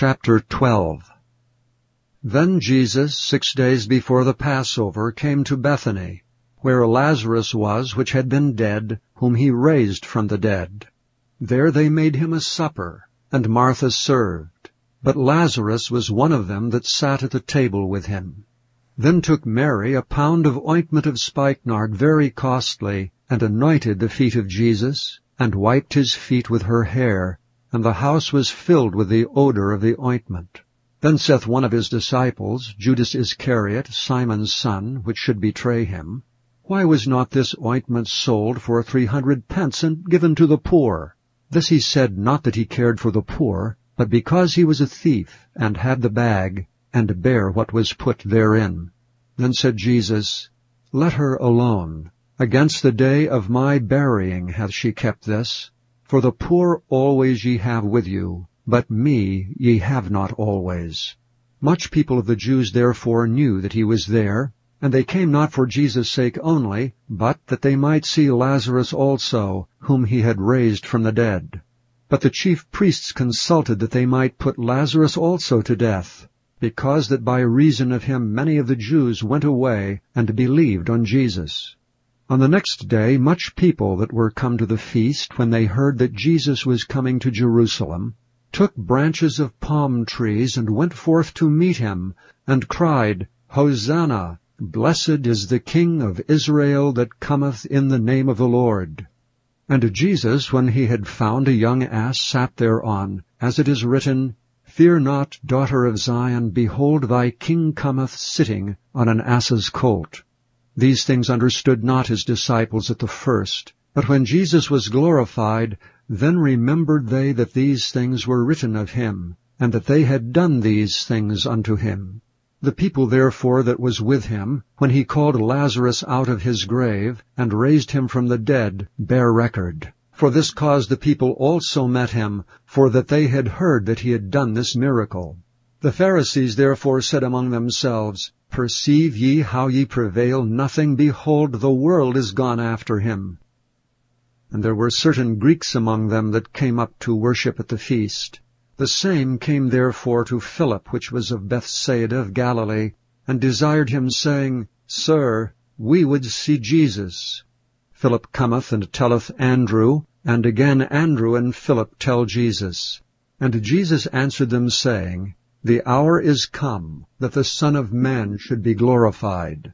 Chapter 12. Then Jesus, 6 days before the Passover, came to Bethany, where Lazarus was, which had been dead, whom he raised from the dead. There they made him a supper, and Martha served. But Lazarus was one of them that sat at the table with him. Then took Mary a pound of ointment of spikenard very costly, and anointed the feet of Jesus, and wiped his feet with her hair, and the house was filled with the odor of the ointment. Then saith one of his disciples, Judas Iscariot, Simon's son, which should betray him, Why was not this ointment sold for 300 pence and given to the poor? This he said not that he cared for the poor, but because he was a thief, and had the bag, and bare what was put therein. Then said Jesus, Let her alone. Against the day of my burying hath she kept this. For the poor always ye have with you, but me ye have not always. Much people of the Jews therefore knew that he was there, and they came not for Jesus' sake only, but that they might see Lazarus also, whom he had raised from the dead. But the chief priests consulted that they might put Lazarus also to death, because that by reason of him many of the Jews went away and believed on Jesus. On the next day much people that were come to the feast, when they heard that Jesus was coming to Jerusalem, took branches of palm trees, and went forth to meet him, and cried, Hosanna! Blessed is the King of Israel that cometh in the name of the Lord. And Jesus, when he had found a young ass, sat thereon, as it is written, Fear not, daughter of Zion, behold, thy King cometh sitting on an ass's colt. These things understood not his disciples at the first, but when Jesus was glorified, then remembered they that these things were written of him, and that they had done these things unto him. The people therefore that was with him, when he called Lazarus out of his grave, and raised him from the dead, bear record. For this cause the people also met him, for that they had heard that he had done this miracle. The Pharisees therefore said among themselves, Perceive ye how ye prevail nothing? Behold, the world is gone after him. And there were certain Greeks among them that came up to worship at the feast. The same came therefore to Philip, which was of Bethsaida of Galilee, and desired him, saying, Sir, we would see Jesus. Philip cometh and telleth Andrew, and again Andrew and Philip tell Jesus. And Jesus answered them, saying, The hour is come, that the Son of Man should be glorified.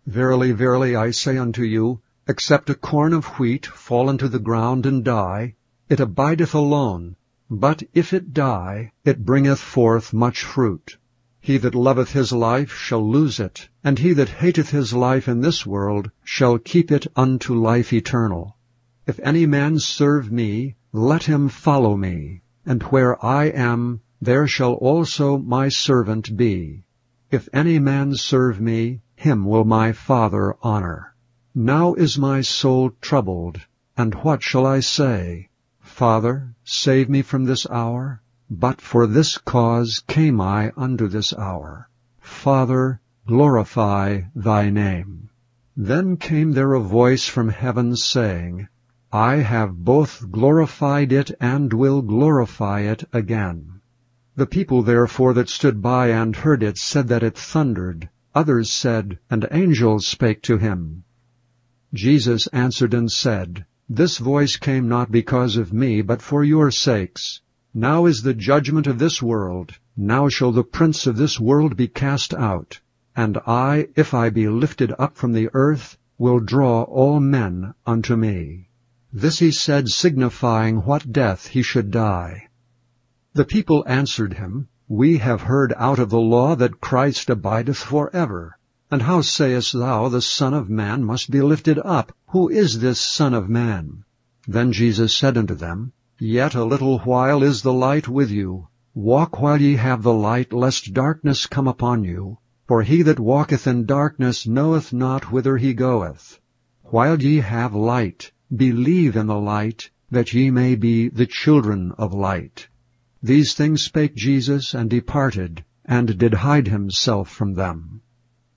Verily, verily, I say unto you, except a corn of wheat fall into the ground and die, it abideth alone. But if it die, it bringeth forth much fruit. He that loveth his life shall lose it, and he that hateth his life in this world shall keep it unto life eternal. If any man serve me, let him follow me, and where I am, there shall also my servant be. If any man serve me, him will my Father honor. Now is my soul troubled, and what shall I say? Father, save me from this hour. But for this cause came I unto this hour. Father, glorify thy name. Then came there a voice from heaven, saying, I have both glorified it and will glorify it again. The people therefore that stood by and heard it said that it thundered. Others said, An angel spake to him. Jesus answered and said, This voice came not because of me, but for your sakes. Now is the judgment of this world. Now shall the prince of this world be cast out. And I, if I be lifted up from the earth, will draw all men unto me. This he said, signifying what death he should die. The people answered him, We have heard out of the law that Christ abideth forever. And how sayest thou, the Son of Man must be lifted up? Who is this Son of Man? Then Jesus said unto them, Yet a little while is the light with you. Walk while ye have the light, lest darkness come upon you. For he that walketh in darkness knoweth not whither he goeth. While ye have light, believe in the light, that ye may be the children of light. These things spake Jesus, and departed, and did hide himself from them.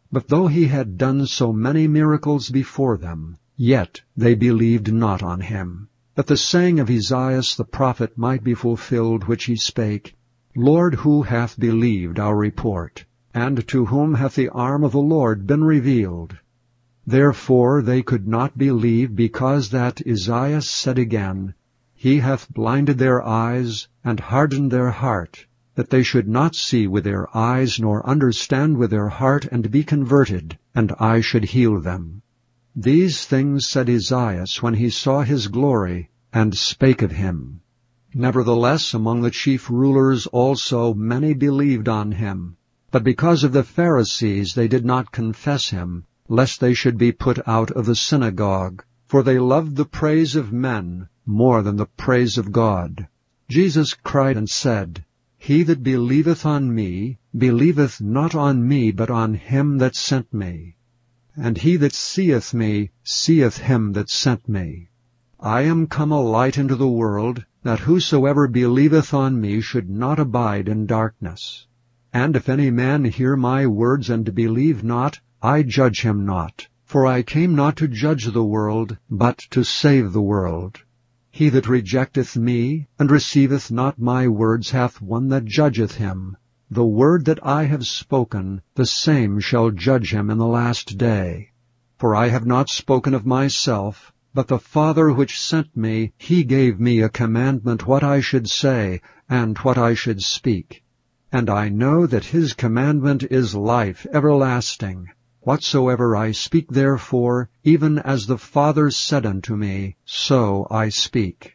But though he had done so many miracles before them, yet they believed not on him, that the saying of Esaias the prophet might be fulfilled, which he spake, Lord, who hath believed our report? And to whom hath the arm of the Lord been revealed? Therefore they could not believe, because that Esaias said again, He hath blinded their eyes, and hardened their heart, that they should not see with their eyes, nor understand with their heart, and be converted, and I should heal them. These things said Esaias when he saw his glory, and spake of him. Nevertheless, among the chief rulers also many believed on him. But because of the Pharisees they did not confess him, lest they should be put out of the synagogue. For they loved the praise of men more than the praise of God. Jesus cried and said, He that believeth on me, believeth not on me, but on him that sent me. And he that seeth me, seeth him that sent me. I am come a light into the world, that whosoever believeth on me should not abide in darkness. And if any man hear my words and believe not, I judge him not. For I came not to judge the world, but to save the world. He that rejecteth me, and receiveth not my words, hath one that judgeth him. The word that I have spoken, the same shall judge him in the last day. For I have not spoken of myself, but the Father which sent me, he gave me a commandment what I should say, and what I should speak. And I know that his commandment is life everlasting. Whatsoever I speak therefore, even as the Father said unto me, so I speak.